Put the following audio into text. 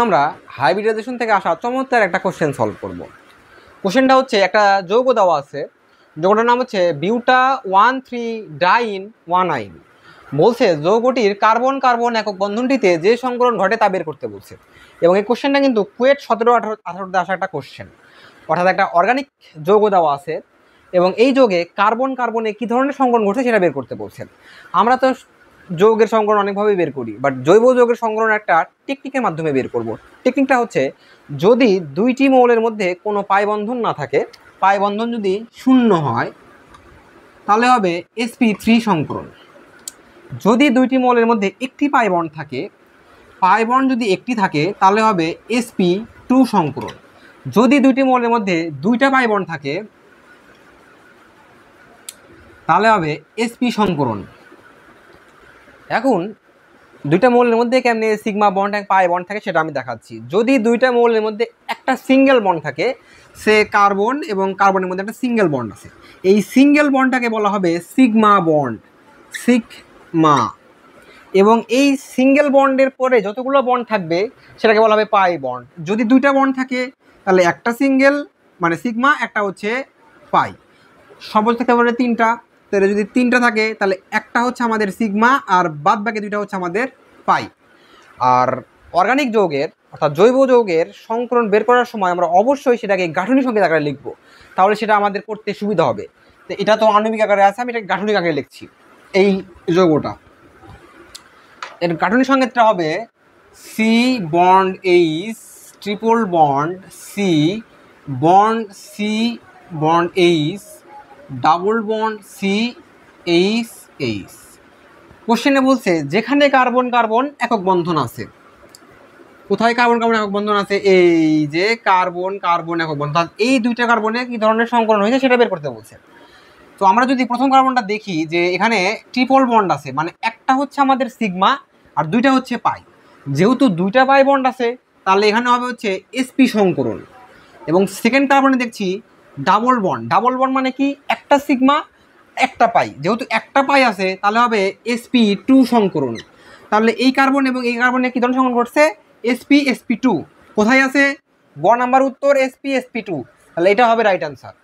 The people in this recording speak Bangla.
আমরা হাইব্রিডাইজেশন থেকে আসা চমৎকার একটা কোশ্চেন সলভ করব। কোশ্চেনটা হচ্ছে একটা যৌগ দেওয়া আছে, যৌগটার নাম হচ্ছে বিউটা 1,3-ডাইন-1,আইন। বলছে যৌগটির কার্বন কার্বন একক বন্ধনটিতে যে সংকরণ ঘটে তা বের করতে বলছে। এবং এই কোশ্চেনটা কিন্তু কুয়েট 17-18 আসা একটা কোশ্চেন, অর্থাৎ একটা অর্গানিক যৌগ দেওয়া আছে এবং এই যৌগে কার্বন কার্বনে কী ধরনের সংকরণ ঘটছে সেটা বের করতে বলছেন। আমরা তো যৌগের সংকরণ অনেকভাবেই বের করি, বাট জৈব যৌগের সংকরণ একটা টেকনিকের মাধ্যমে বের করব। টেকনিকটা হচ্ছে, যদি দুইটি মৌলের মধ্যে কোনো পাই বন্ধন না থাকে, পাই বন্ধন যদি শূন্য হয় তাহলে হবে sp3 সংকরণ। যদি দুইটি মৌলের মধ্যে একটি পাই বন্ড থাকে, পাই বন্ড যদি একটি থাকে তাহলে হবে sp2 সংকরণ। যদি দুইটি মৌলের মধ্যে দুইটা পাই বন্ড থাকে তাহলে হবে sp সংকরণ। এখন দুইটা মৌলের মধ্যে কেমনে সিগমা বন্ড এক পাই বন্ড থাকে সেটা আমি দেখাচ্ছি। যদি দুইটা মৌলের মধ্যে একটা সিঙ্গেল বন্ড থাকে, সে কার্বন এবং কার্বনের মধ্যে একটা সিঙ্গেল বন্ড আছে, এই সিঙ্গেল বন্ডটাকে বলা হবে সিগমা বন্ড, সিগমা। এবং এই সিঙ্গেল বন্ডের পরে যতগুলো বন্ড থাকবে সেটাকে বলা হবে পাই বন্ড। যদি দুইটা বন্ড থাকে তাহলে একটা সিঙ্গেল মানে সিগমা, একটা হচ্ছে পাই। সবল থাকতে পারে তিনটা, তাহলে যদি তিনটা থাকে তাহলে একটা হচ্ছে আমাদের সিগমা আর বাদ বাকি দুইটা হচ্ছে আমাদের পাই। আর অর্গানিক যৌগের অর্থাৎ জৈব যৌগের সংকরণ বের করার সময় আমরা অবশ্যই সেটাকে গাঠনিক সংকেত আকারে লিখবো, তাহলে সেটা আমাদের করতে সুবিধা হবে। তো এটা তো আণবিক আকারে আছে, আমি এটাকে গাঠনিক আকারে লিখছি। এই যৌগটা এর গাঠনিক সংকেতটা হবে C bond H triple bond C bond C bond H double bond C H H. কোশ্চেনে বলছে যেখানে কার্বন কার্বন একক বন্ধন আছে। কোথায় কার্বন কার্বন একক বন্ধন আছে? এই যে কার্বন কার্বন একক বন্ধন, এই দুইটা কার্বনে কি ধরনের সংকরণ হয়েছে সেটা বের করতে বলছে। তো আমরা যদি প্রথম কার্বনটা দেখি যে এখানে ট্রিপল বন্ড আছে, মানে একটা হচ্ছে আমাদের সিগমা আর দুইটা হচ্ছে পাই। যেহেতু দুইটা পাই বন্ড আছে তাহলে এখানে হবে হচ্ছে sp সংকরণ। এবং সেকেন্ড কার্বনে দেখছি ডাবল বন্ড। ডাবল বন্ড মানে কি? একটা সিগমা একটা পাই, যেহেতু একটা পাই আছে তাহলে হবে sp2 সংকরণ। তাহলে এই কার্বন এবং এই কার্বনে কি ধরনের সংকরণ ঘটছে? sp2। কোথায় আছে? গ নাম্বার উত্তর sp sp2। তাহলে এটা হবে রাইট অ্যান্সার।